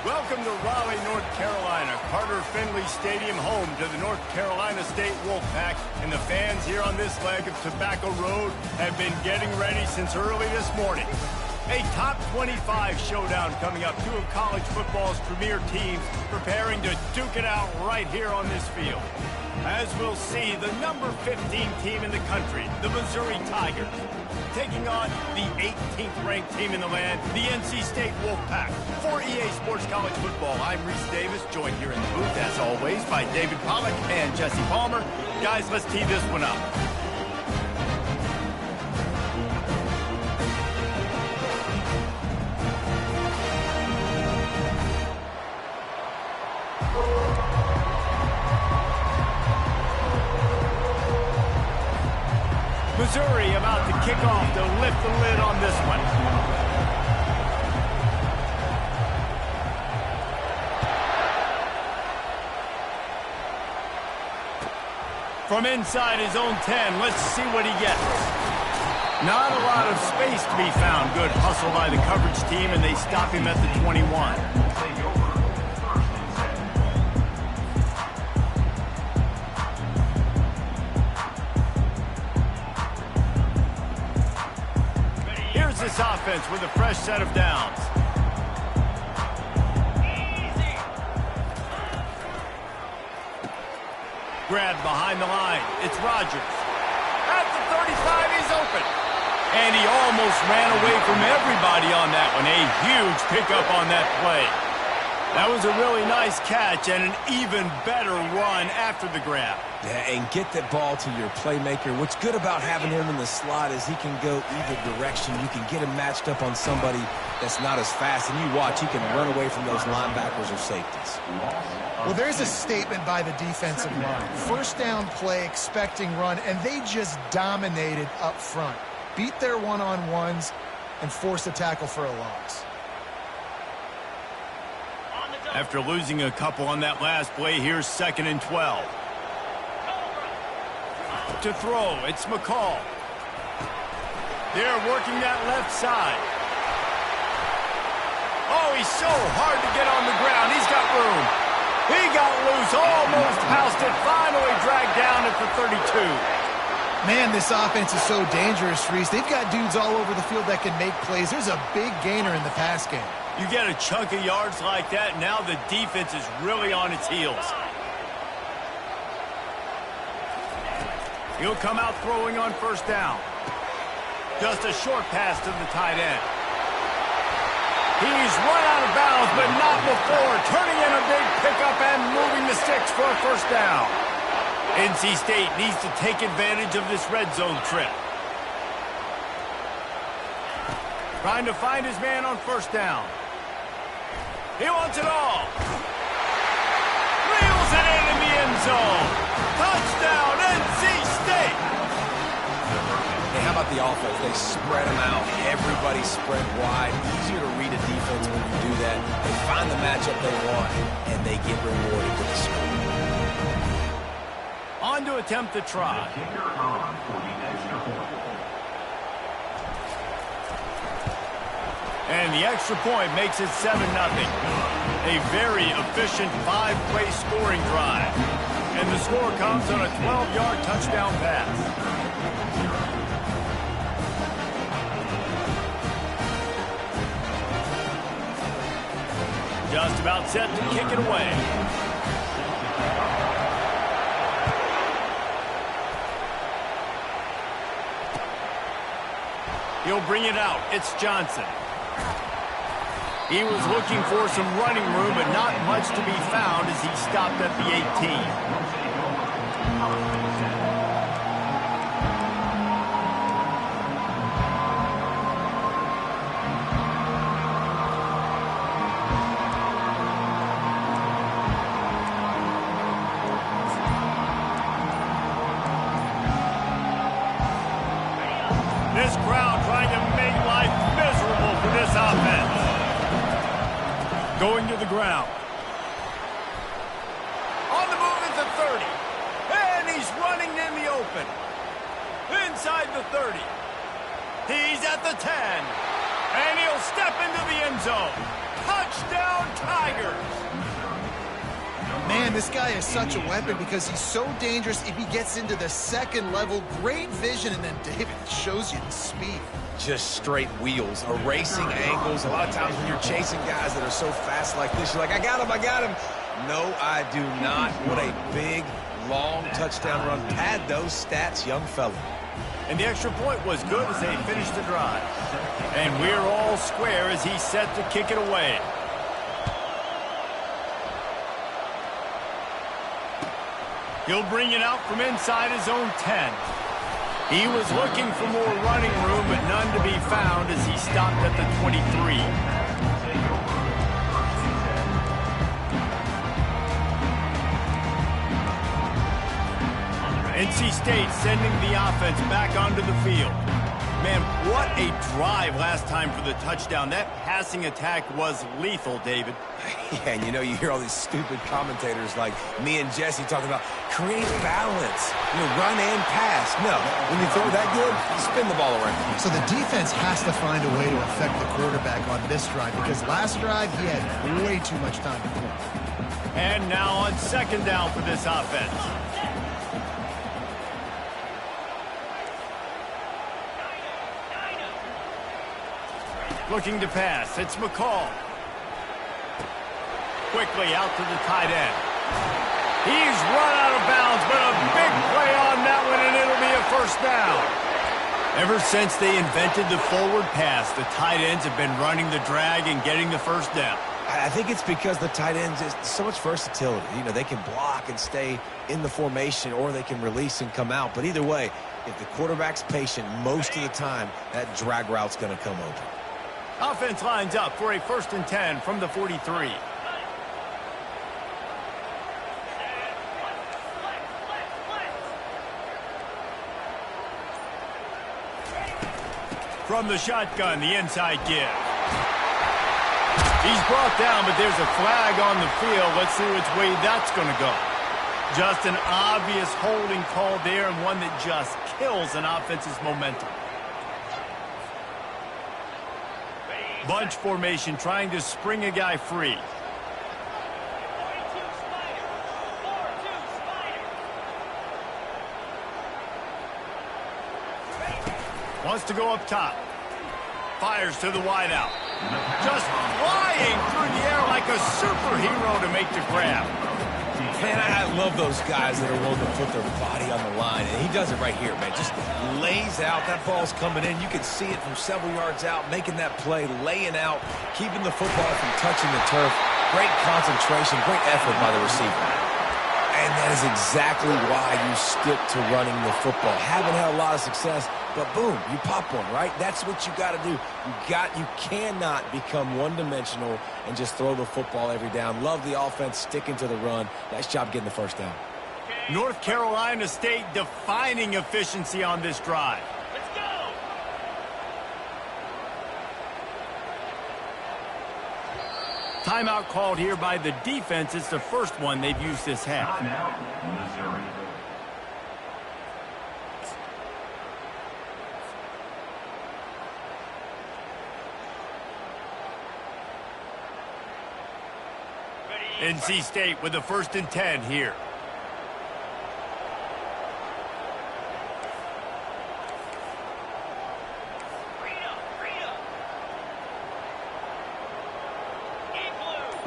Welcome to Raleigh, North Carolina. Carter Finley Stadium, home to the North Carolina State Wolfpack. And the fans here on this leg of Tobacco Road have been getting ready since early this morning. A top 25 showdown coming up. Two of college football's premier teams preparing to duke it out right here on this field. As we'll see, the number 15 team in the country, the Missouri Tigers, taking on the 18th ranked team in the land, the NC State Wolfpack. For EA Sports College Football, I'm Reese Davis, joined here in the booth, as always, by David Pollack and Jesse Palmer. Guys, let's tee this one up. Missouri about to kick off to lift the lid on this one. From inside his own 10, let's see what he gets. Not a lot of space to be found. Good hustle by the coverage team, and they stop him at the 21. This offense with a fresh set of downs. Grabbed behind the line. It's Rodgers. At the 35, he's open. And he almost ran away from everybody on that one. A huge pickup on that play. That was a really nice catch and an even better run after the grab. Yeah, and get that ball to your playmaker. What's good about having him in the slot is he can go either direction. You can get him matched up on somebody that's not as fast, and you watch, he can run away from those linebackers or safeties. Well, there's a statement by the defensive line. First down play, expecting run, and they just dominated up front. Beat their one-on-ones and forced a tackle for a loss. After losing a couple on that last play, here's 2nd and 12. To throw, it's McCall. They're working that left side. Oh, he's so hard to get on the ground. He's got room. He got loose, almost housed it, finally dragged down at the 32. Man, this offense is so dangerous, Reese. They've got dudes all over the field that can make plays. There's a big gainer in the pass game. You get a chunk of yards like that, now the defense is really on its heels. He'll come out throwing on first down. Just a short pass to the tight end. He's run out of bounds, but not before. Turning in a big pickup and moving the sticks for a first down. NC State needs to take advantage of this red zone trip. Trying to find his man on first down. He wants it all. Reels it in the end zone. Touchdown, NC State. Hey, how about the offense? They spread them out. Everybody spread wide. Easier to read a defense when you do that. They find the matchup they want, and they get rewarded with the score. On to attempt the try. And the extra point makes it 7-0. A very efficient 5-play scoring drive. And the score comes on a 12-yard touchdown pass. Just about set to kick it away. He'll bring it out. It's Johnson. He was looking for some running room, but not much to be found as he stopped at the 18. This crowd trying to make life miserable for this offense. Going to the ground. On the move at the 30. And he's running in the open. Inside the 30. He's at the 10. And he'll step into the end zone. Touchdown, Tigers! Man, this guy is such a weapon because he's so dangerous if he gets into the second level. Great vision, and then David shows you the speed. Just straight wheels, erasing angles. A lot of times when you're chasing guys that are so fast like this, you're like, I got him, I got him. No, I do not. What a big, long touchdown run. Pad those stats, young fella. And the extra point was good as they finished the drive. And we're all square as he's set to kick it away. He'll bring it out from inside his own 10. He was looking for more running room, but none to be found as he stopped at the 23. NC State sending the offense back onto the field. Man, what a drive last time for the touchdown. That passing attack was lethal, David. Yeah, and you know, you hear all these stupid commentators like me and Jesse talking about create balance, run and pass. No, when you throw that good, spin the ball around. So the defense has to find a way to affect the quarterback on this drive because last drive he had way too much time to throw. And now on second down for this offense. Looking to pass. It's McCall. Quickly out to the tight end. He's run out of bounds, but a big play on that one, and it'll be a first down. Ever since they invented the forward pass, the tight ends have been running the drag and getting the first down. I think it's because the tight ends is so much versatility. They can block and stay in the formation, or they can release and come out. But either way, if the quarterback's patient most of the time, that drag route's going to come open. Offense lines up for a 1st and 10 from the 43. From the shotgun, the inside give. He's brought down, but there's a flag on the field. Let's see which way that's going to go. Just an obvious holding call there, and one that just kills an offense's momentum. Bunch formation, trying to spring a guy free. Wants to go up top. Fires to the wideout. Just flying through the air like a superhero to make the grab. Man, I love those guys that are willing to put their body on the line, and he does it right here, man. Just lays out. That ball's coming in. You can see it from several yards out, making that play, laying out, keeping the football from touching the turf. Great concentration, great effort by the receiver. And that is exactly why you stick to running the football. Haven't had a lot of success, but boom, you pop one, right? That's what you got to do. You cannot become one-dimensional and just throw the football every down. Love the offense sticking to the run. Nice job getting the first down. North Carolina State defining efficiency on this drive. Let's go! Timeout called here by the defense. It's the first one they've used this half. Missouri. NC State with a 1st and 10 here.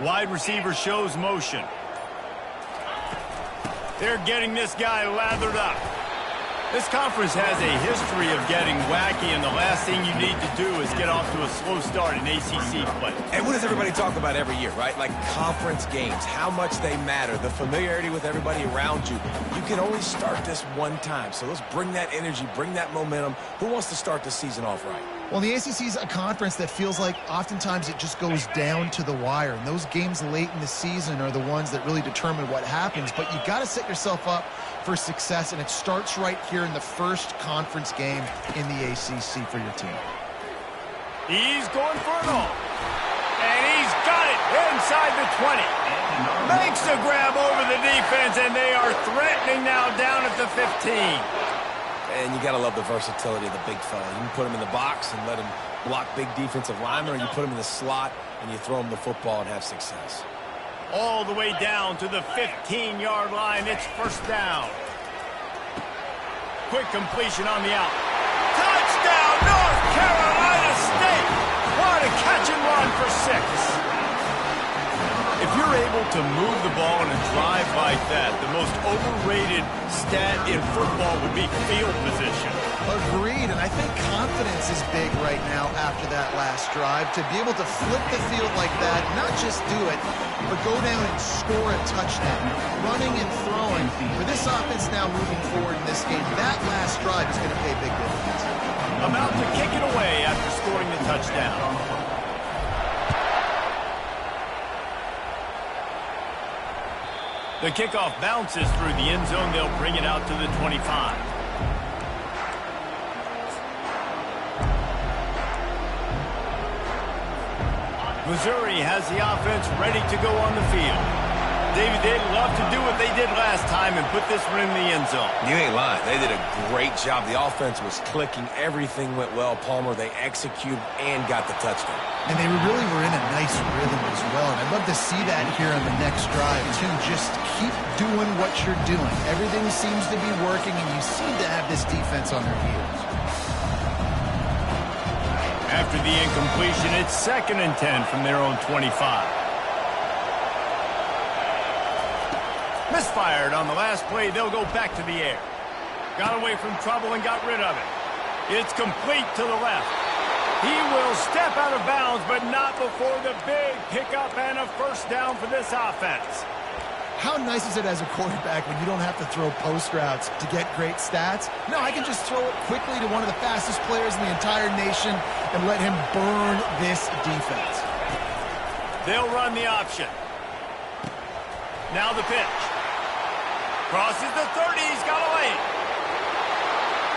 Wide receiver shows motion. They're getting this guy lathered up. This conference has a history of getting wacky, and the last thing you need to do is get off to a slow start in ACC play. And what does everybody talk about every year, right? Like conference games, how much they matter, the familiarity with everybody around you. You can only start this one time, so let's bring that energy, bring that momentum. Who wants to start the season off right? Well, the ACC is a conference that feels like oftentimes it just goes down to the wire. And those games late in the season are the ones that really determine what happens. But you got to set yourself up for success, and it starts right here in the first conference game in the ACC for your team. He's going for it all. And he's got it inside the 20. Makes a grab over the defense, and they are threatening now down at the 15. And you got to love the versatility of the big fella. You can put him in the box and let him block big defensive linemen, or you put him in the slot and you throw him the football and have success. All the way down to the 15-yard line. It's first down. Quick completion on the out. Touchdown, North Carolina State! What a catch and run for 6. If you're able to move the ball in a drive like that, the most overrated stat in football would be field position. Agreed, and I think confidence is big right now after that last drive. To be able to flip the field like that, not just do it, but go down and score a touchdown. Running and throwing. For this offense now moving forward in this game, that last drive is going to pay big dividends. About to kick it away after scoring the touchdown. The kickoff bounces through the end zone. They'll bring it out to the 25. Missouri has the offense ready to go on the field. David, they'd love to do what they did last time and put this one in the end zone. You ain't lying. They did a great job. The offense was clicking. Everything went well, Palmer. They executed and got the touchdown. And they really were in a nice rhythm as well. And I'd love to see that here on the next drive, too. Just keep doing what you're doing. Everything seems to be working, and you seem to have this defense on their heels. After the incompletion, it's 2nd and 10 from their own 25. Misfired on the last play. They'll go back to the air. Got away from trouble and got rid of it. It's complete to the left. He will step out of bounds, but not before the big pickup and a first down for this offense. How nice is it as a quarterback when you don't have to throw post routes to get great stats? No, I can just throw it quickly to one of the fastest players in the entire nation and let him burn this defense. They'll run the option. Now the pitch. Crosses the 30. He's got a lane.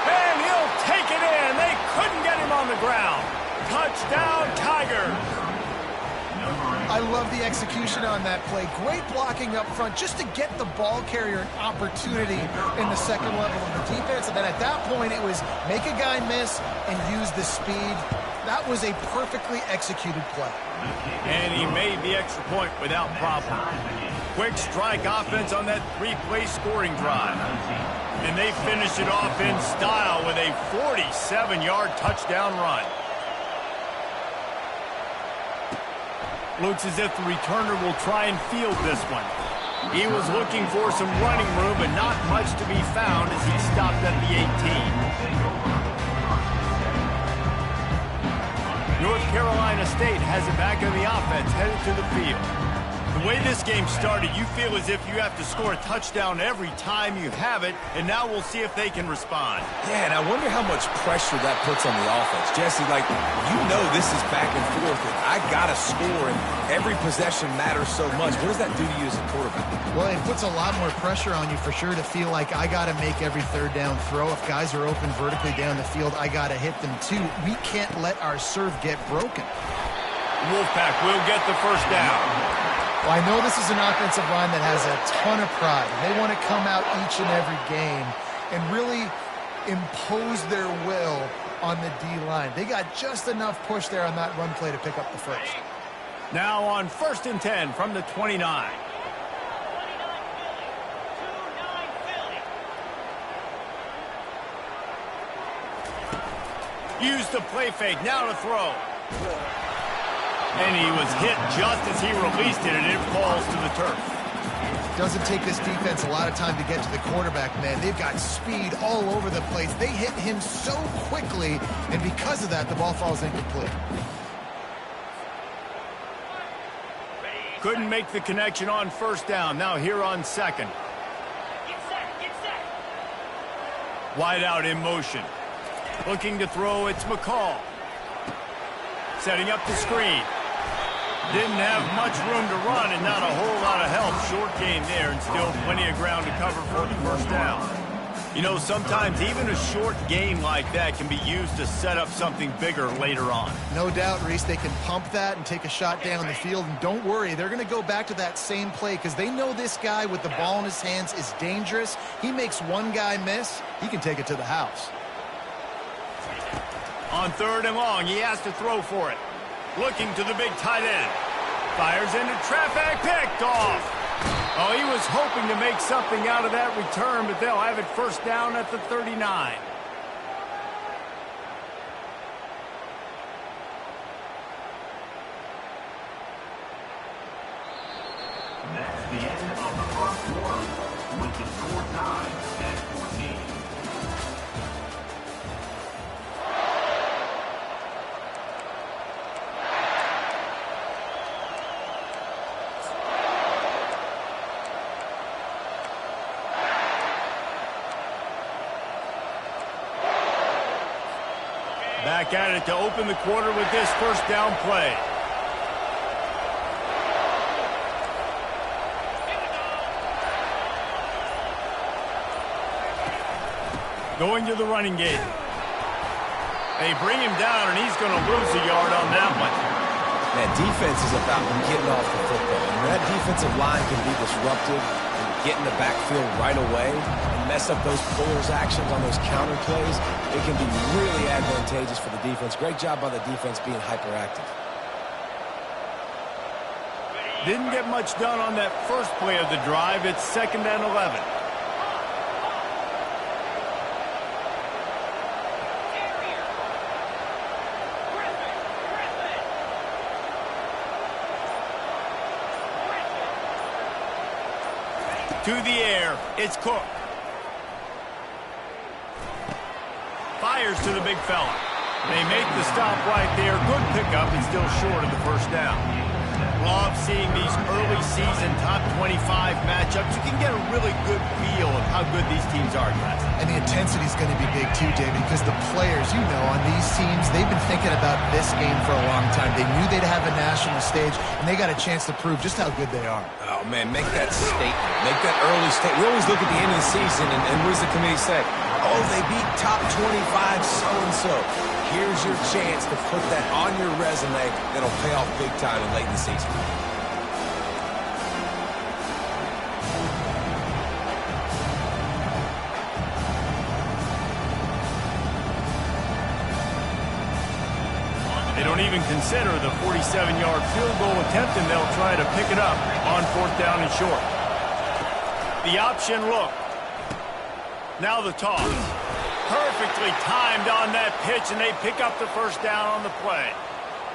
And he'll take it in. They couldn't get him on the ground. Touchdown, Tigers. I love the execution on that play. Great blocking up front just to get the ball carrier an opportunity in the second level of the defense. And then at that point, it was make a guy miss and use the speed. That was a perfectly executed play. And he made the extra point without problem. Quick strike offense on that 3-play scoring drive. And they finish it off in style with a 47-yard touchdown run. Looks as if the returner will try and field this one. He was looking for some running room, but not much to be found as he stopped at the 18. North Carolina State has it back on the offense, headed to the field. The way this game started, you feel as if you have to score a touchdown every time you have it, and now we'll see if they can respond. Yeah, and I wonder how much pressure that puts on the offense. Jesse, like, you know this is back and forth, and I got to score, and every possession matters so much. What does that do to you as a quarterback? Well, it puts a lot more pressure on you for sure to feel like I got to make every third down throw. If guys are open vertically down the field, I got to hit them too. We can't let our serve get broken. Wolfpack will get the first down. Well, I know this is an offensive line that has a ton of pride. They want to come out each and every game and really impose their will on the D-line. They got just enough push there on that run play to pick up the first. Now on 1st and 10 from the 29. Use the play fake, now to throw. And he was hit just as he released it, and it falls to the turf. Doesn't take this defense a lot of time to get to the quarterback, man. They've got speed all over the place. They hit him so quickly, and because of that, the ball falls incomplete. Couldn't make the connection on first down. Now here on second. Get set. Wide out in motion. Looking to throw, it's McCall. Setting up the screen. Didn't have much room to run and not a whole lot of help. Short game there and still plenty of ground to cover for the first down. You know, sometimes even a short gain like that can be used to set up something bigger later on. No doubt, Reese, they can pump that and take a shot down the field. And don't worry, they're going to go back to that same play because they know this guy with the ball in his hands is dangerous. He makes one guy miss, he can take it to the house. On 3rd and long, he has to throw for it. Looking to the big tight end. Fires into traffic, picked off. Oh, he was hoping to make something out of that return, but they'll have it first down at the 39. That's the end of the first quarter with the score tied at 14. Back at it to open the quarter with this first down play. Going to the running game. They bring him down, and he's going to lose a yard on that one. That defense is about getting off the football. And that defensive line can be disruptive and get in the backfield right away and mess up those pullers actions on those counter plays. It can be really advantageous for the defense. Great job by the defense being hyperactive. Didn't get much done on that first play of the drive. It's 2nd and 11. To the air, it's Cook. Fires to the big fella. They make the stop right there. Good pickup and still short of the first down. Love seeing these early season top 25 matchups. You can get a really good feel of how good these teams are, guys. And the intensity is going to be big too, David, because the players, you know, on these teams, they've been thinking about this game for a long time. They knew they'd have a national stage, and they got a chance to prove just how good they are. Oh, man, make that statement. Make that early statement. We always look at the end of the season, and what does the committee say? Oh, they beat top 25 so-and-so. Here's your chance to put that on your resume that'll pay off big time late in the season. They don't even consider the 47-yard field goal attempt, and they'll try to pick it up on 4th down and short. The option look. Now the toss. Perfectly timed on that pitch, and they pick up the first down on the play.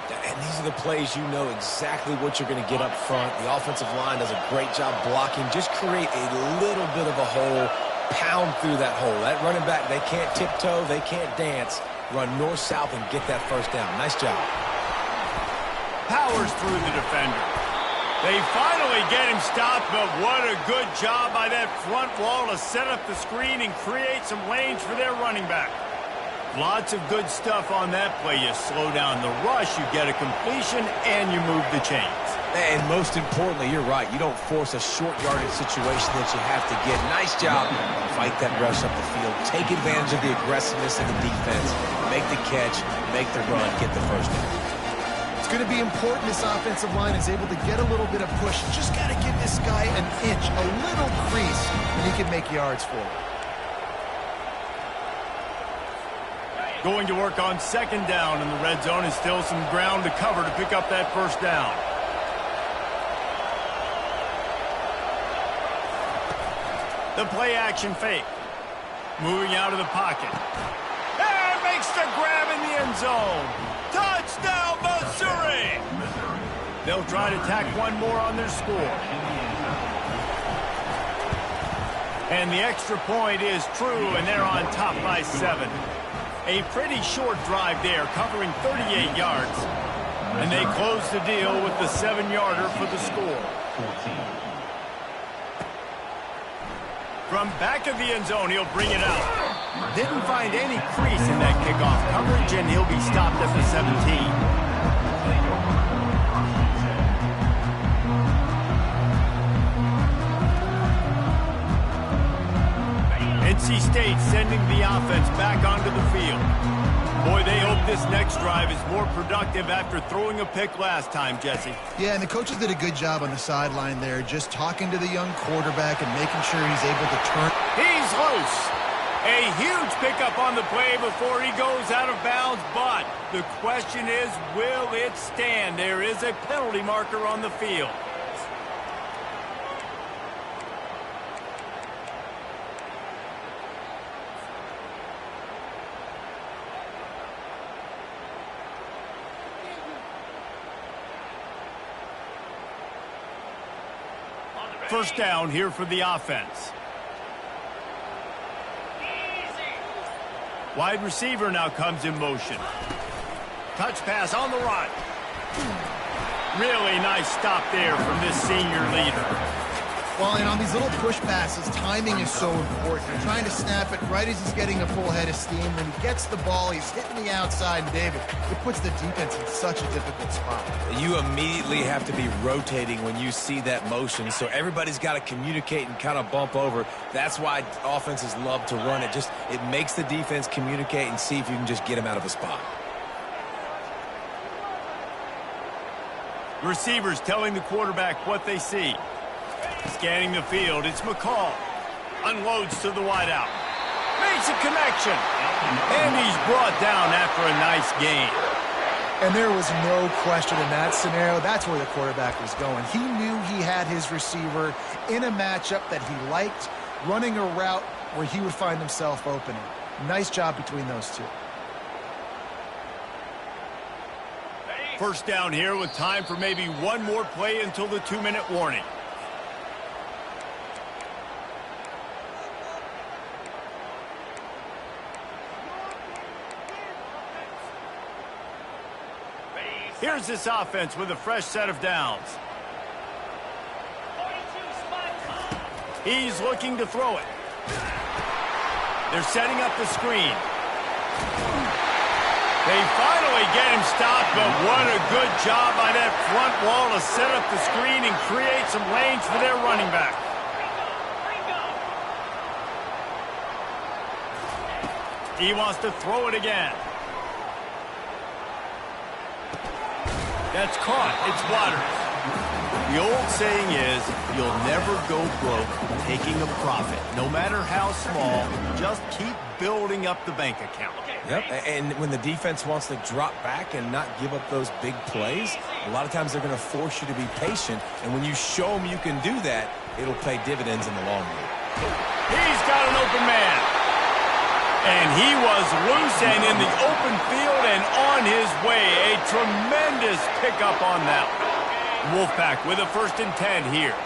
And these are the plays you know exactly what you're going to get up front. The offensive line does a great job blocking. Just create a little bit of a hole, pound through that hole. That running back, they can't tiptoe, they can't dance. Run north-south and get that first down. Nice job. Powers through the defender. They finally get him stopped, but what a good job by that front wall to set up the screen and create some lanes for their running back. Lots of good stuff on that play. You slow down the rush, you get a completion, and you move the chains. And most importantly, you're right. You don't force a short yardage situation that you have to get. Nice job. Fight that rush up the field. Take advantage of the aggressiveness of the defense. Make the catch, make the run, get the first down. It's going to be important this offensive line is able to get a little bit of push. Just got to give this guy an inch, a little crease, and he can make yards for it. Going to work on 2nd down in the red zone, and still some ground to cover to pick up that first down. The play action fake. Moving out of the pocket. And makes the grab in the end zone. Touchdown, Missouri! They'll try to tack one more on their score. And the extra point is true, and they're on top by 7. A pretty short drive there, covering 38 yards. And they close the deal with the 7-yarder for the score. From back of the end zone, he'll bring it out. Didn't find any crease in that kickoff coverage, and he'll be stopped at the 17. It's NC State sending the offense back onto the field. Boy, they hope this next drive is more productive after throwing a pick last time, Jesse. Yeah, and the coaches did a good job on the sideline there, just talking to the young quarterback and making sure he's able to turn. He's loose. A huge pickup on the play before he goes out of bounds, but the question is, will it stand? There is a penalty marker on the field. First down here for the offense. Wide receiver now comes in motion. Touch pass on the run. Really nice stop there from this senior leader. Well, and on these little push passes, timing is so important. You're trying to snap it right as he's getting a full head of steam. When he gets the ball, he's hitting the outside, and David, it puts the defense in such a difficult spot. You immediately have to be rotating when you see that motion, so everybody's got to communicate and kind of bump over. That's why offenses love to run it. It makes the defense communicate and see if you can just get him out of a spot. Receivers telling the quarterback what they see. Scanning the field, it's McCall. Unloads to the wideout. Makes a connection. And he's brought down after a nice gain. And there was no question in that scenario. That's where the quarterback was going. He knew he had his receiver in a matchup that he liked, running a route where he would find himself opening. Nice job between those two. First down here with time for maybe one more play until the 2-minute warning. Here's this offense with a fresh set of downs. He's looking to throw it. They're setting up the screen. They finally get him stopped, but what a good job by that front wall to set up the screen and create some lanes for their running back. He wants to throw it again. That's caught. It's Waters. The old saying is, you'll never go broke taking a profit. No matter how small, just keep building up the bank account. Yep, and when the defense wants to drop back and not give up those big plays, a lot of times they're going to force you to be patient, and when you show them you can do that, it'll pay dividends in the long run. He's got an open man. And he was loose and in the open field and on his way. A tremendous pickup on that. Wolfpack with a 1st and 10 here.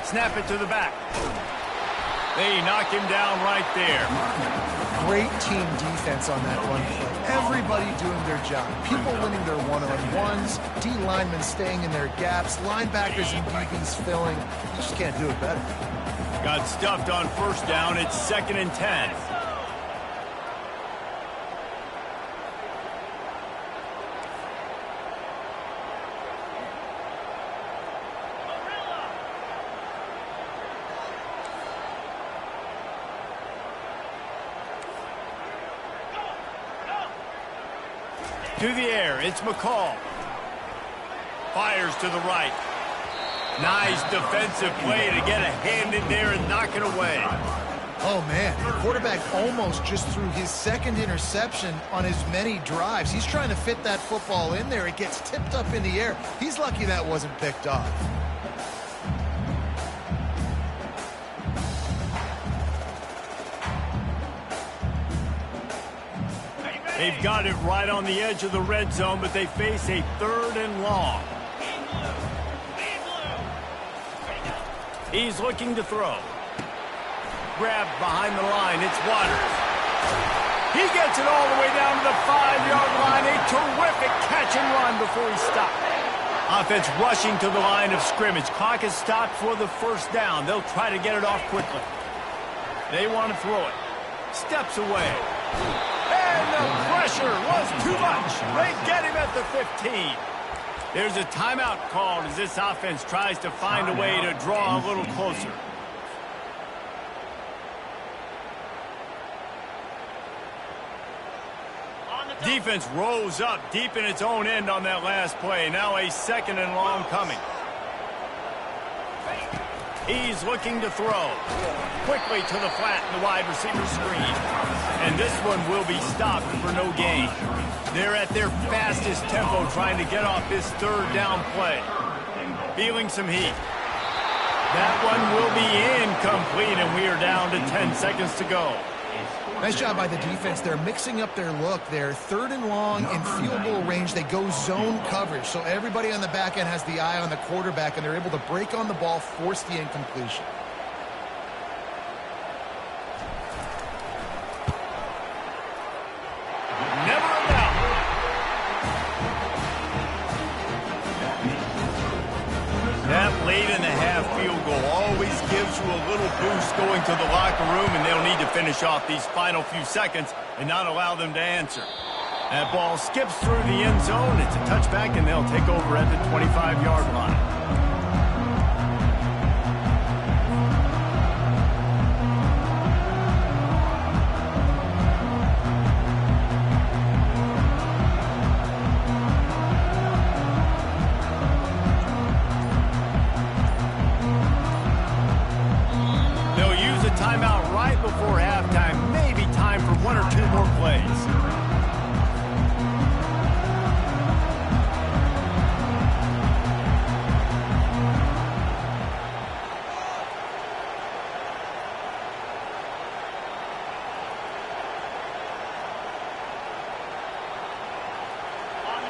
Snap it to the back. They knock him down right there. Great team defense on that run play. Everybody doing their job. People winning their one-on-ones, D linemen staying in their gaps, linebackers and DBs filling. You just can't do it better. Got stuffed on first down. It's 2nd and 10. To the air, it's McCall. Fires to the right. Nice defensive play to get a hand in there and knock it away. Oh, man. The quarterback almost just threw his 2nd interception on as many drives. He's trying to fit that football in there. It gets tipped up in the air. He's lucky that wasn't picked off. They've got it right on the edge of the red zone, but they face a 3rd and long. He's looking to throw. Grabbed behind the line. It's Waters. He gets it all the way down to the 5-yard line. A terrific catch and run before he stopped. Offense rushing to the line of scrimmage. Clock is stopped for the 1st down. They'll try to get it off quickly. They want to throw it. Steps away. And the pressure was too much. They get him at the 15. There's a timeout called as this offense tries to find a way to draw a little closer. Defense rose up deep in its own end on that last play. Now a 2nd and long coming. He's looking to throw. Quickly to the flat in the wide receiver screen. And this one will be stopped for no gain. They're at their fastest tempo trying to get off this 3rd down play. Feeling some heat. That one will be incomplete, and we are down to 10 seconds to go. Nice job by the defense. They're mixing up their look. They're 3rd and long in field goal range. They go zone coverage. So everybody on the back end has the eye on the quarterback, and they're able to break on the ball, force the incompletion. Never in doubt. That late in the half field goal always gives you a little boost going to the locker room, and they'll need to finish off these final few seconds and not allow them to answer. That ball skips through the end zone. It's a touchback, and they'll take over at the 25-yard line. Timeout right before halftime. Maybe time for 1 or 2 more plays.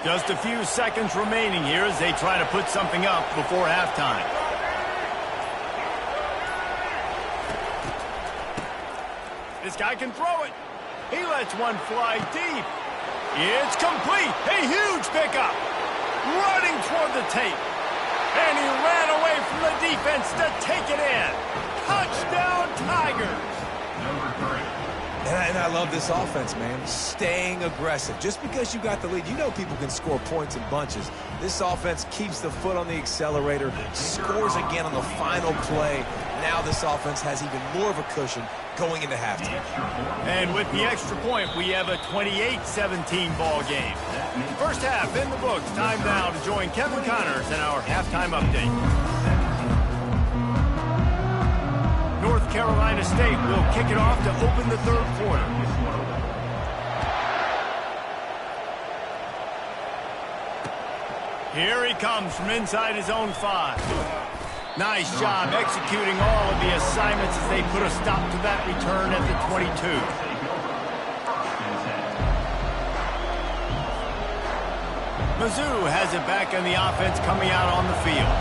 Just a few seconds remaining here as they try to put something up before halftime. This guy can throw it. He lets one fly deep. It's complete. A huge pickup. Running toward the tape. And he ran away from the defense to take it in. Touchdown, Tigers. Number 3. And I love this offense, man. Staying aggressive. Just because you got the lead, you know people can score points in bunches. This offense keeps the foot on the accelerator, scores again on the final play. Now this offense has even more of a cushion going into halftime. And with the extra point, we have a 28-17 ball game. First half in the books. Time now to join Kevin Connors in our halftime update. North Carolina State will kick it off to open the 3rd quarter. Here he comes from inside his own 5. Nice job executing all of the assignments as they put a stop to that return at the 22. Mizzou has it back in the offense coming out on the field.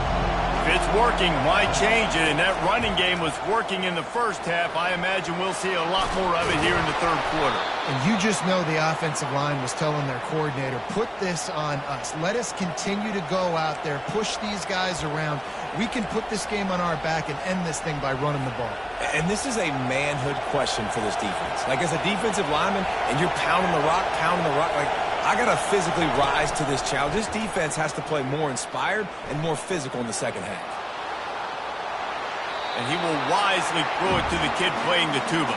If it's working, why change it? And that running game was working in the first half. I imagine we'll see a lot more of it here in the 3rd quarter. And you just know the offensive line was telling their coordinator, put this on us. Let us continue to go out there, push these guys around. We can put this game on our back and end this thing by running the ball. And this is a manhood question for this defense. Like, as a defensive lineman, and you're pounding the rock, like, I got to physically rise to this challenge. This defense has to play more inspired and more physical in the second half. And he will wisely throw it to the kid playing the tuba.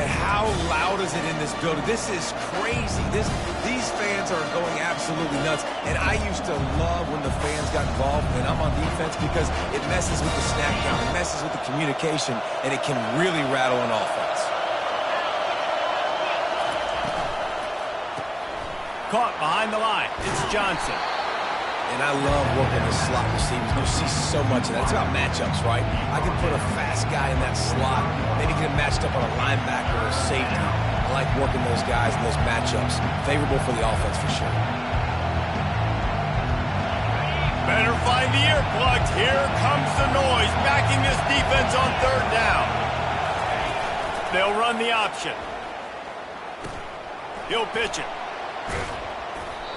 And how loud is it in this building? This is crazy. These fans are going absolutely nuts. And I used to love when the fans got involved and I'm on defense because it messes with the snap count, it messes with the communication, and it can really rattle an offense. Caught behind the line. It's Johnson. And I love working the slot receivers. You see so much of that. It's about matchups, right? I can put a fast guy in that slot, maybe get him matched up on a linebacker or a safety. I like working those guys in those matchups. Favorable for the offense for sure. Better find the earplugs. Here comes the noise, backing this defense on 3rd down. They'll run the option. He'll pitch it.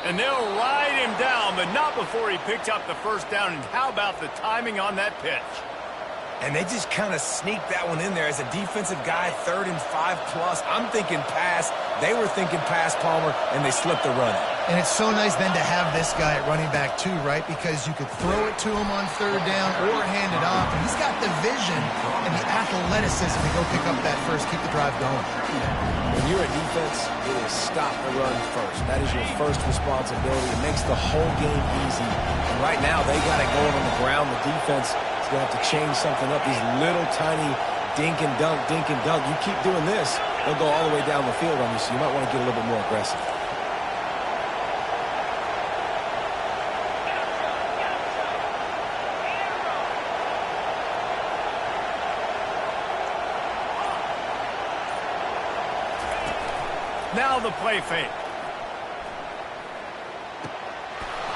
And they'll ride him down, but not before he picks up the 1st down. And how about the timing on that pitch? And they just kind of sneaked that one in there as a defensive guy, 3rd and 5+. I'm thinking pass. They were thinking pass, Palmer, and they slipped the run. And it's so nice then to have this guy at running back too, right? Because you could throw it to him on 3rd down or hand it off. And he's got the vision and the athleticism to go pick up that first, keep the drive going. When you're a defense, it is stop the run first. That is your first responsibility. It makes the whole game easy. And right now, they got it going on the ground. The defense is going to have to change something up. These little tiny dink and dunk, dink and dunk. You keep doing this, they'll go all the way down the field on you, so you might want to get a little bit more aggressive. Now the play fake.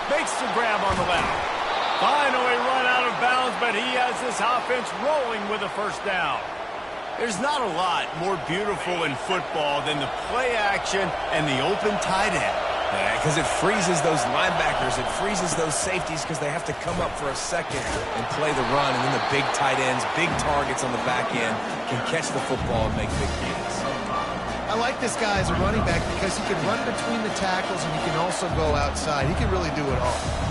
Makes the grab on the left. Finally run out of bounds, but he has this offense rolling with a first down. There's not a lot more beautiful in football than the play action and the open tight end. Yeah, because it freezes those linebackers. It freezes those safeties because they have to come up for a second and play the run. And then the big tight ends, big targets on the back end can catch the football and make big plays. I like this guy as a running back because he can run between the tackles and he can also go outside. He can really do it all.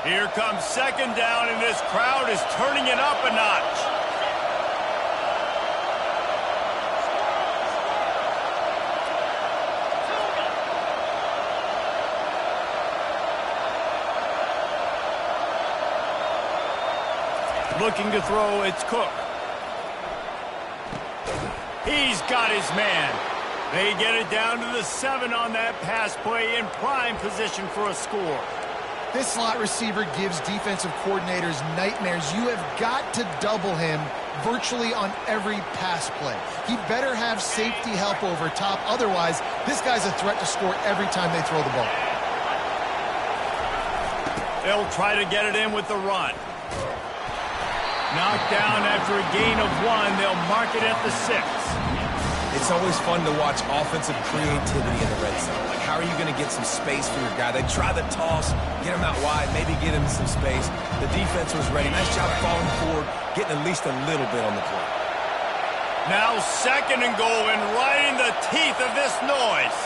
Here comes second down, and this crowd is turning it up a notch. Looking to throw, it's Cook. He's got his man. They get it down to the 7 on that pass play in prime position for a score. This slot receiver gives defensive coordinators nightmares. You have got to double him virtually on every pass play. He better have safety help over top. Otherwise, this guy's a threat to score every time they throw the ball. They'll try to get it in with the run. Knocked down after a gain of 1. They'll mark it at the 6. It's always fun to watch offensive creativity in the red zone. Like, how are you going to get some space for your guy? They try the toss, get him out wide, maybe get him some space. The defense was ready. Nice job falling forward, getting at least a little bit on the play. Now second and goal, and right in the teeth of this noise.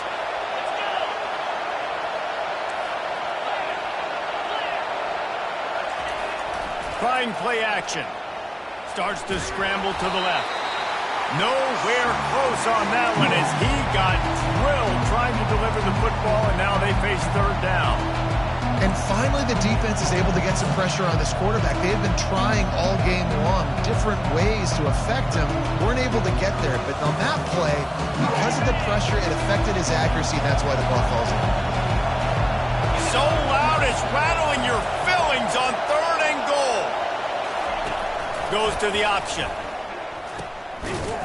Trying play action. Starts to scramble to the left. Nowhere close on that one as he got drilled trying to deliver the football, and now they face third down. And finally, the defense is able to get some pressure on this quarterback. They've been trying all game long different ways to affect him. Weren't able to get there, but on that play, because of the pressure, it affected his accuracy, and that's why the ball falls in. So loud it's rattling your fillings on third and goal. Goes to the option.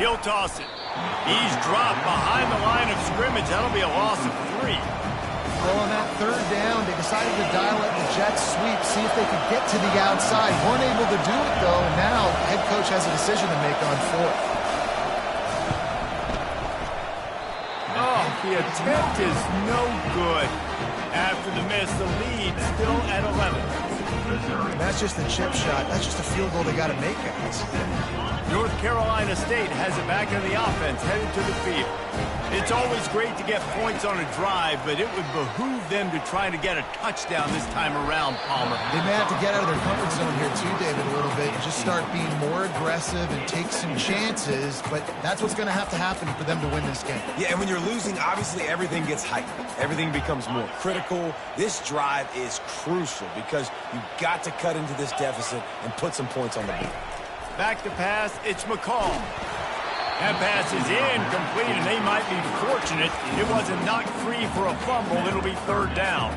He'll toss it. He's dropped behind the line of scrimmage. That'll be a loss of 3. Well, on that third down, they decided to dial up the jet sweep, see if they could get to the outside. Weren't able to do it, though, and now head coach has a decision to make on 4th. Oh, the attempt is no good. After the miss, the lead still at 11. And that's just the chip shot. That's just a field goal they got to make, guys. North Carolina State has it back in the offense, headed to the field. It's always great to get points on a drive, but it would behoove them to try to get a touchdown this time around, Palmer. They may have to get out of their comfort zone here too, David, a little bit, and just start being more aggressive and take some chances, but that's what's going to have to happen for them to win this game. Yeah, and when you're losing, obviously everything gets heightened. Everything becomes more critical. This drive is crucial because you've got to cut into this deficit and put some points on the board. Back to pass, it's McCall. That pass is incomplete, and they might be fortunate it wasn't knocked free for a fumble. It'll be third down.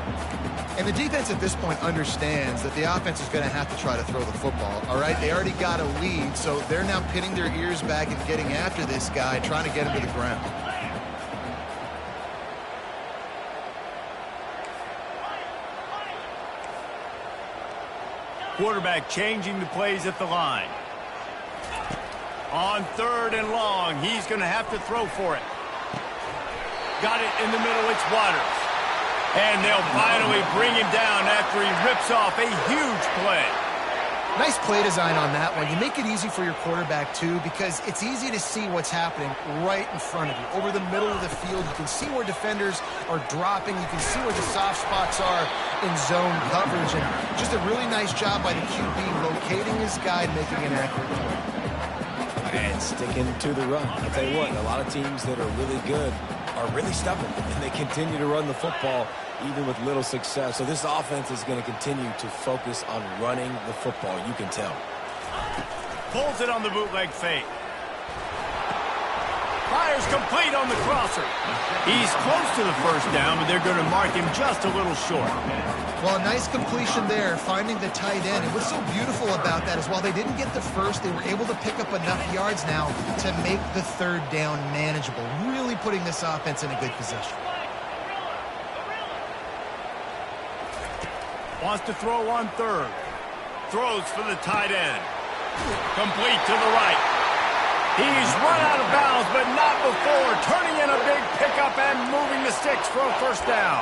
And the defense at this point understands that the offense is going to have to try to throw the football, all right? They already got a lead, so they're now pinning their ears back and getting after this guy, trying to get him to the ground. Quarterback changing the plays at the line. On third and long, he's going to have to throw for it. Got it in the middle, it's Waters. And they'll finally bring him down after he rips off a huge play. Nice play design on that one. You make it easy for your quarterback, too, because it's easy to see what's happening right in front of you. Over the middle of the field, you can see where defenders are dropping. You can see where the soft spots are in zone coverage. And just a really nice job by the QB locating his guy and making an accurate play. And sticking to the run. I'll tell you what, a lot of teams that are really good are really stubborn, and they continue to run the football even with little success. So this offense is going to continue to focus on running the football. You can tell. Pulls it on the bootleg fake. Fires complete on the crosser. He's close to the first down, but they're going to mark him just a little short. Well, a nice completion there, finding the tight end. And what's so beautiful about that is while they didn't get the first, they were able to pick up enough yards now to make the third down manageable, really putting this offense in a good position. Wants to throw on third. Throws for the tight end. Complete to the right. He's run out of bounds, but not before. Turning in a big pickup and moving the sticks for a first down.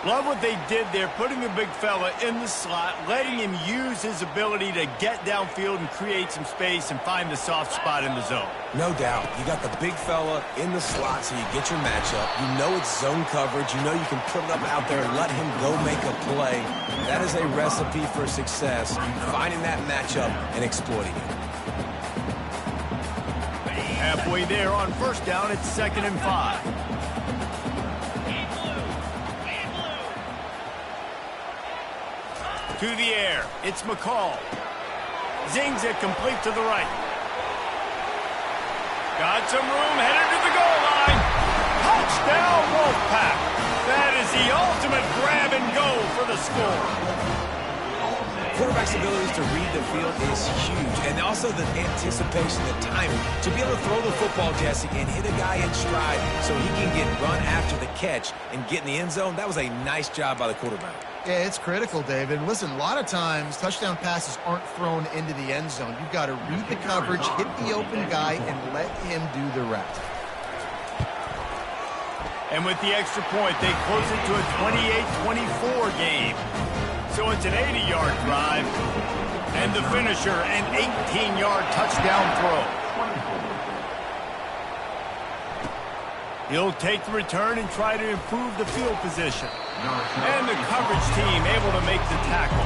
Love what they did there, putting the big fella in the slot, letting him use his ability to get downfield and create some space and find the soft spot in the zone. No doubt. You got the big fella in the slot, so you get your matchup. You know it's zone coverage. You know you can put it up out there and let him go make a play. That is a recipe for success, finding that matchup and exploiting it. Halfway there on first down, it's 2nd and 5. To the air, it's McCall. Zings it complete to the right. Got some room, headed to the goal line. Touchdown, Wolfpack. That is the ultimate grab and go for the score. Quarterback's abilities to read the field is huge, and also the anticipation, the timing. To be able to throw the football, Jesse, and hit a guy in stride so he can get run after the catch and get in the end zone, that was a nice job by the quarterback. Yeah, it's critical, David. Listen, a lot of times touchdown passes aren't thrown into the end zone. You've got to read the coverage, hit the open guy, and let him do the rest. And with the extra point, they close it to a 28-24 game. So it's an 80-yard drive, and the finisher, an 18-yard touchdown throw. He'll take the return and try to improve the field position. And the coverage team able to make the tackle.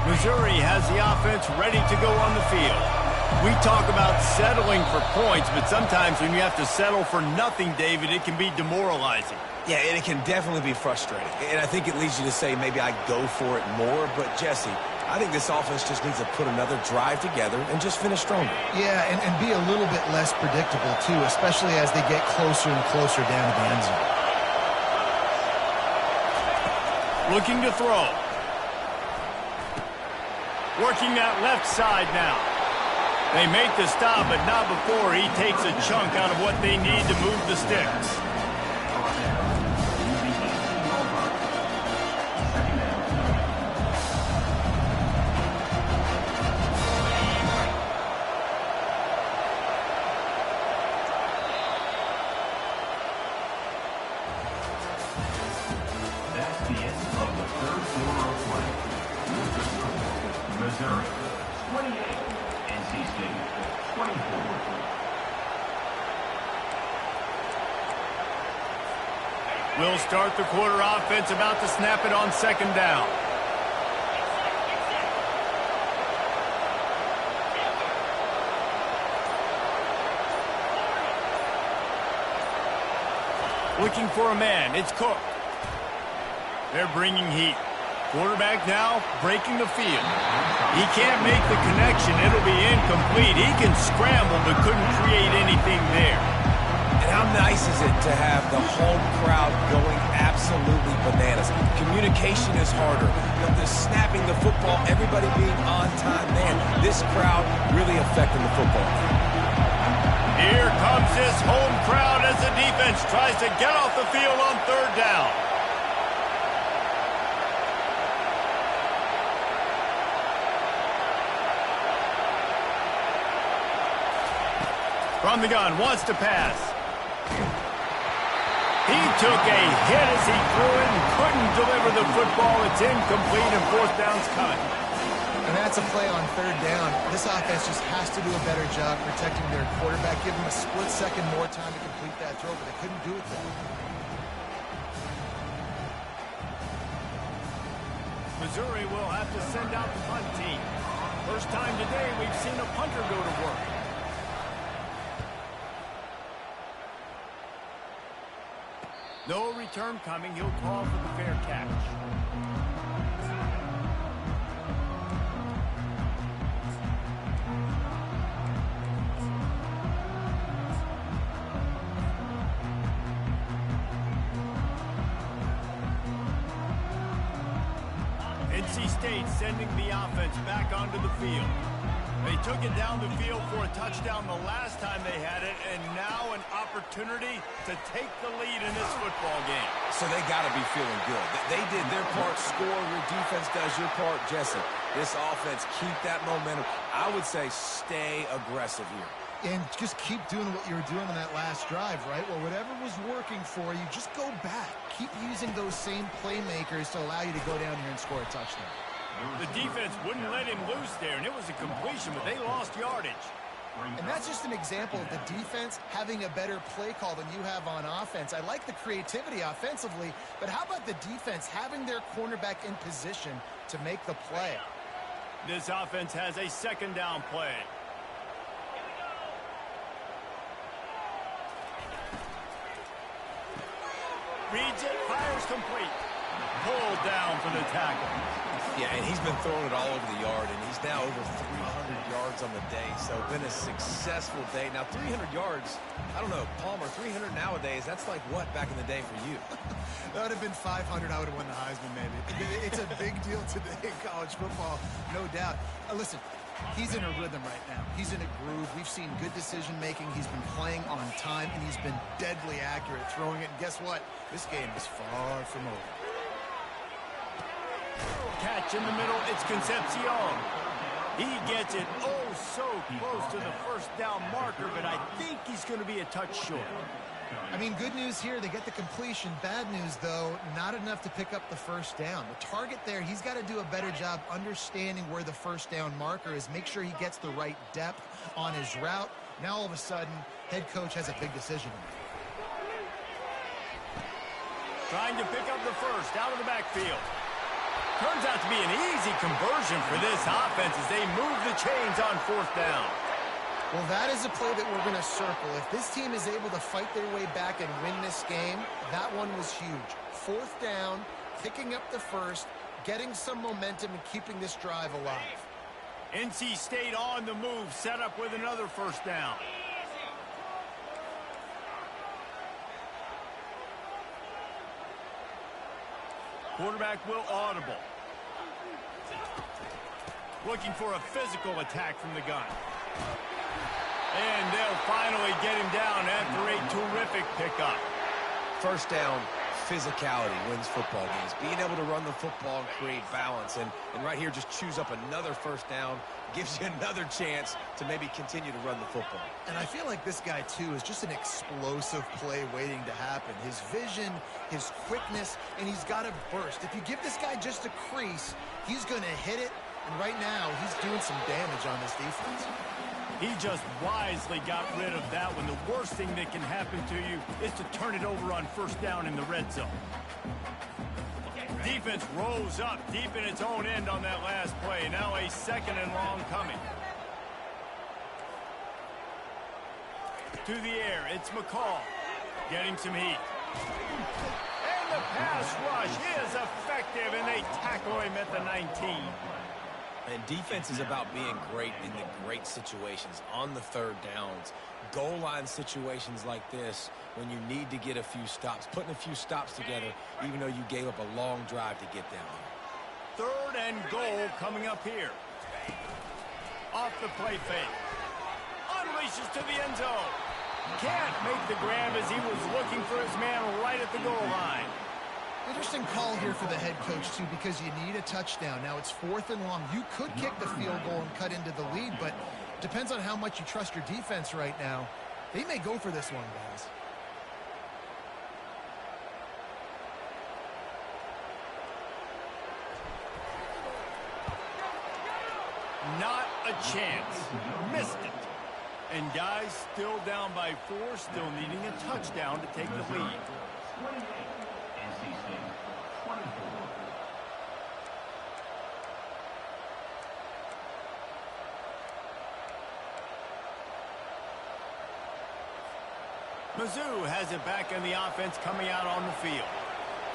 Missouri has the offense ready to go on the field. We talk about settling for points, but sometimes when you have to settle for nothing, David, it can be demoralizing. Yeah, and it can definitely be frustrating. And I think it leads you to say maybe I go for it more. But, Jesse, I think this offense just needs to put another drive together and just finish stronger. Yeah, and be a little bit less predictable, too, especially as they get closer and closer down to the end zone. Looking to throw. Working that left side now. They make the stop, but not before he takes a chunk out of what they need to move the sticks. That's the end of the third quarter of play. Missouri, 28. NC State, 24. We'll start the quarter offense, about to snap it on 2nd down. Looking for a man, it's Cook. They're bringing heat. Quarterback now breaking the field. He can't make the connection. It'll be incomplete. He can scramble but couldn't create anything there. And how nice is it to have the home crowd going absolutely bananas? Communication is harder. The snapping the football, everybody being on time. Man, this crowd really affecting the football. Here comes this home crowd as the defense tries to get off the field on 3rd down. From the gun, wants to pass. He took a hit as he threw it and couldn't deliver the football. It's incomplete and fourth down's coming. And that's a play on third down. This offense just has to do a better job protecting their quarterback. Give them a split second more time to complete that throw, but they couldn't do it then. Missouri will have to send out the punt team. First time today we've seen a punter go to work. No return coming. He'll call for the fair catch. NC State sending the offense back onto the field. They took it down the field for a touchdown the last time they had it, and now an opportunity to take the lead in this football game. So they got to be feeling good. They did their part, score. Your defense does your part, Jesse. This offense, keep that momentum. I would say stay aggressive here. And just keep doing what you were doing on that last drive, right? Well, whatever was working for you, just go back. Keep using those same playmakers to allow you to go down here and score a touchdown. The defense wouldn't let him loose there, and it was a completion, but they lost yardage. And that's just an example of the defense having a better play call than you have on offense. I like the creativity offensively, but how about the defense having their cornerback in position to make the play? This offense has a second down play. Reads it, fires complete. Pulled down for the tackle. Yeah, and he's been throwing it all over the yard, and he's now over 300 yards on the day, so been a successful day. Now, 300 yards, I don't know, Palmer, 300 nowadays, that's like what back in the day for you? That would have been 500. I would have won the Heisman, maybe. It's a big deal today in college football, no doubt. Listen, he's in a rhythm right now. He's in a groove. We've seen good decision-making. He's been playing on time, and he's been deadly accurate throwing it. And guess what? This game is far from over. Catch in the middle, it's Concepcion. He gets it oh so close to the first down marker, but I think he's going to be a touch short. I mean, good news here, they get the completion. Bad news, though, not enough to pick up the first down. The target there, he's got to do a better job understanding where the first down marker is, make sure he gets the right depth on his route. Now, all of a sudden, head coach has a big decision. Trying to pick up the first out of the backfield. Turns out to be an easy conversion for this offense as they move the chains on fourth down. Well, that is a play that we're going to circle. If this team is able to fight their way back and win this game, that one was huge. Fourth down, picking up the first, getting some momentum and keeping this drive alive. NC State on the move, set up with another first down. Quarterback will audible. Looking for a physical attack from the gun. And they'll finally get him down after a terrific pickup. First down, physicality wins football games. Being able to run the football and create balance. And right here, just choose up another first down. Gives you another chance to maybe continue to run the football. And I feel like this guy, too, is just an explosive play waiting to happen. His vision, his quickness, and he's got to burst. If you give this guy just a crease, he's going to hit it. And right now, he's doing some damage on this defense. He just wisely got rid of that one. The worst thing that can happen to you is to turn it over on first down in the red zone. Defense rolls up deep in its own end on that last play. Now a second and long coming. To the air, it's McCall getting some heat. And the pass rush is effective, and they tackle him at the 19. And defense is about being great in the great situations, on the third downs, goal line situations like this, when you need to get a few stops, putting a few stops together, even though you gave up a long drive to get down there. Third and goal coming up here. Off the play fake. Unleashes to the end zone. Can't make the grab as he was looking for his man right at the goal line. Interesting call here for the head coach, too, because you need a touchdown. Now it's fourth and long. You could kick the field goal and cut into the lead, but depends on how much you trust your defense right now. They may go for this one, guys. Not a chance. Missed it. And guys, still down by 4, still needing a touchdown to take the lead. 28, NC State 24. Mizzou has it back in the offense coming out on the field.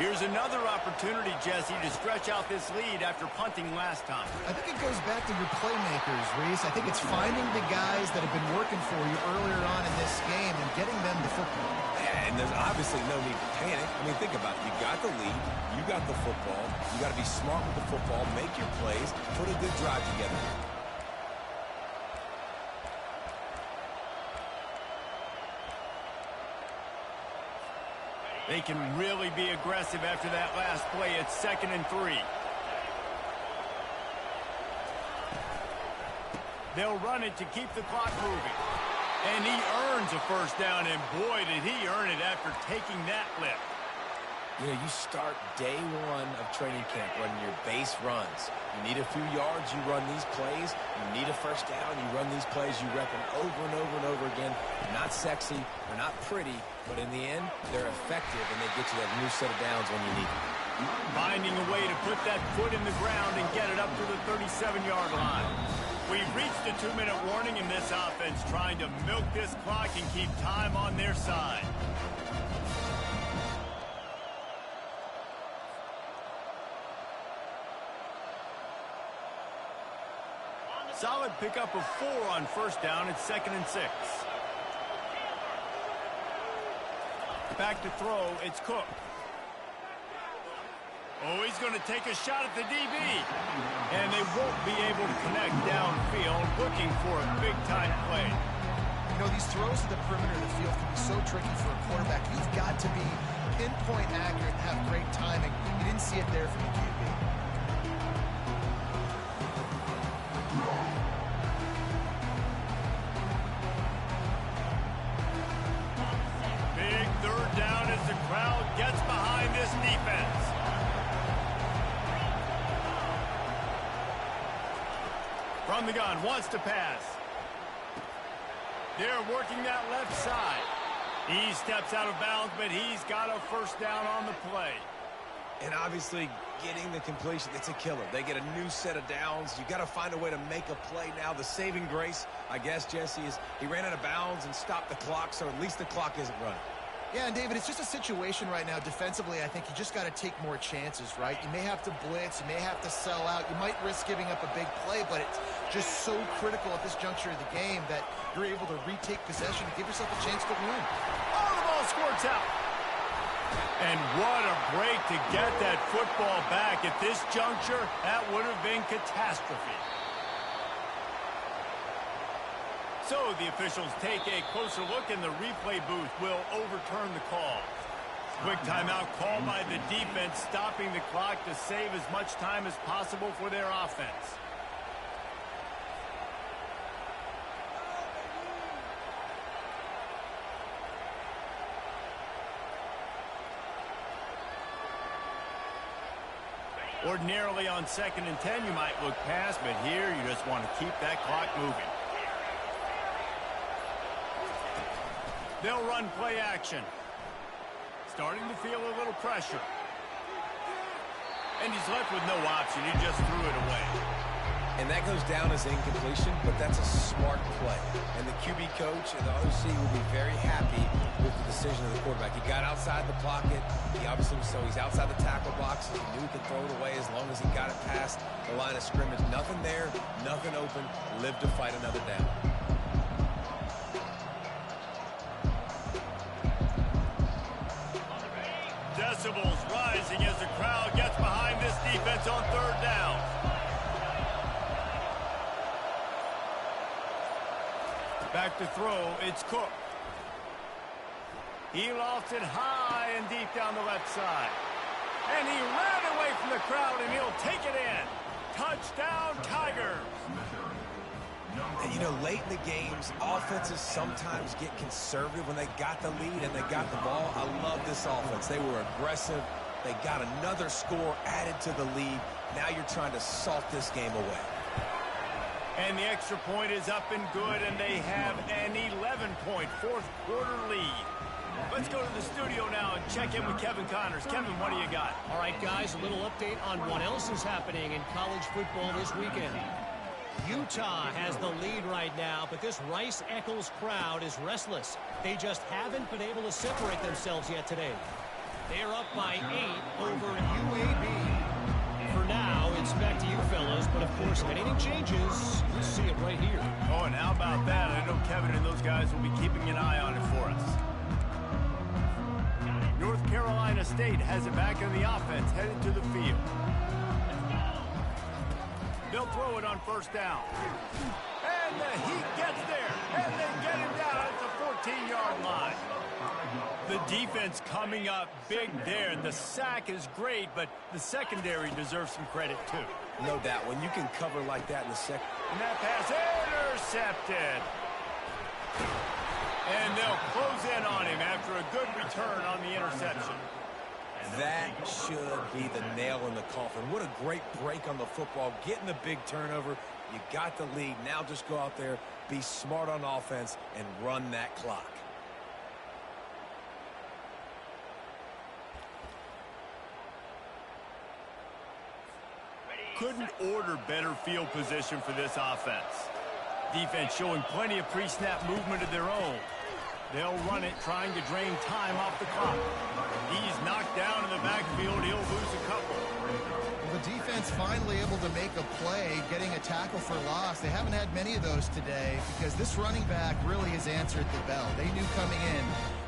Here's another opportunity, Jesse, to stretch out this lead after punting last time. I think it goes back to your playmakers, Reese. I think it's finding the guys that have been working for you earlier on in this game and getting them the football. And there's obviously no need to panic. I mean, think about it. You got the lead. You got the football. You got to be smart with the football, make your plays, put a good drive together. They can really be aggressive after that last play. It's 2nd and 3. They'll run it to keep the clock moving. And he earns a first down, and boy, did he earn it after taking that lift. You know, you start day 1 of training camp running your base runs. You need a few yards, you run these plays. You need a first down, you run these plays. You rep them over and over and over again. They're not sexy, they're not pretty, but in the end, they're effective, and they get you that new set of downs when you need them. Finding a way to put that foot in the ground and get it up to the 37-yard line. We've reached the 2-minute warning in this offense, trying to milk this clock and keep time on their side. Solid pickup of 4 on first down. It's 2nd and 6. Back to throw. It's Cook. Oh, he's going to take a shot at the DB. And they won't be able to connect downfield, looking for a big-time play. You know, these throws to the perimeter of the field can be so tricky for a quarterback. You've got to be pinpoint accurate and have great timing. You didn't see it there from the QB. Big 3rd down as the crowd gets behind this defense. From the gun, wants to pass. They're working that left side. He steps out of bounds, but he's got a first down on the play. And obviously, getting the completion, it's a killer. They get a new set of downs. You got to find a way to make a play now. The saving grace, I guess, Jesse, is he ran out of bounds and stopped the clock, so at least the clock isn't running. Yeah, and David, it's just a situation right now defensively. I think you just got to take more chances, right? You may have to blitz. You may have to sell out. You might risk giving up a big play, but it's just so critical at this juncture of the game that you're able to retake possession and give yourself a chance to win. Oh, the ball squirts out. And what a break to get that football back. At this juncture, that would have been catastrophe. So the officials take a closer look, and the replay booth will overturn the call. Quick timeout called by the defense, stopping the clock to save as much time as possible for their offense. Ordinarily on 2nd and 10, you might look past, but here you just want to keep that clock moving. They'll run play action. Starting to feel a little pressure. And he's left with no option. He just threw it away. And that goes down as incompletion, but that's a smart play. And the QB coach and the OC will be very happy with the decision of the quarterback. He got outside the pocket. He obviously, so he's outside the tackle box. He knew he could throw it away as long as he got it past the line of scrimmage. Nothing there, nothing open. Live to fight another down. Decibels rising as the crowd gets behind this defense on 3rd down. Back to throw, it's Cook. He lofts it high and deep down the left side. And he ran away from the crowd, and he'll take it in. Touchdown, Tigers. And, know, late in the games, offenses sometimes get conservative when they got the lead and they got the ball. I love this offense. They were aggressive. They got another score added to the lead. Now you're trying to salt this game away. And the extra point is up and good, and they have an 11-point fourth-quarter lead. Let's go to the studio now and check in with Kevin Connors. Kevin, what do you got? All right, guys, a little update on what else is happening in college football this weekend. Utah has the lead right now, but this Rice-Eccles crowd is restless. They just haven't been able to separate themselves yet today. They are up by 8 over UAB. For now, it's back to you fellas, but of course, if anything changes, you'll see it right here. Oh, and how about that? I know Kevin and those guys will be keeping an eye on it for us. North Carolina State has it back in the offense, headed to the field. They'll throw it on first down. And the Heat gets there, and they get him down at the 14-yard line. The defense coming up big there. The sack is great, but the secondary deserves some credit, too. No doubt. When you can cover like that in the second. And that pass intercepted. And they'll close in on him after a good return on the interception. That should be the nail in the coffin. What a great break on the football. Getting the big turnover. You got the lead. Now just go out there, be smart on offense, and run that clock. Couldn't order better field position for this offense. Defense showing plenty of pre-snap movement of their own. They'll run it, trying to drain time off the clock. He's knocked down in the backfield. He'll lose a couple. Well, the defense finally able to make a play, getting a tackle for loss. They haven't had many of those today because this running back really has answered the bell. They knew coming in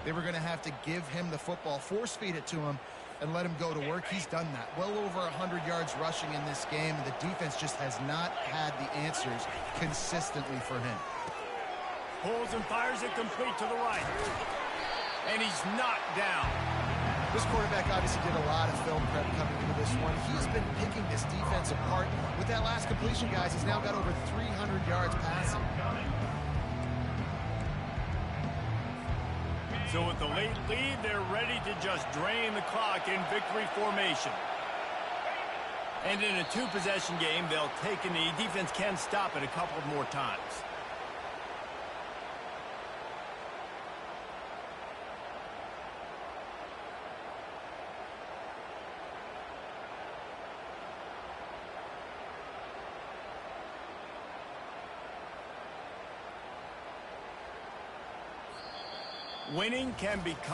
they were going to have to give him the football, force feed it to him, and let him go to work. He's done that. Well over 100 yards rushing in this game, and the defense just has not had the answers consistently for him. Pulls and fires it complete to the right. And he's knocked down. This quarterback obviously did a lot of film prep coming into this one. He's been picking this defense apart. With that last completion, guys, he's now got over 300 yards passing. So with the late lead, they're ready to just drain the clock in victory formation. And in a two-possession game, they'll take a knee. Defense can stop it a couple more times. Winning can become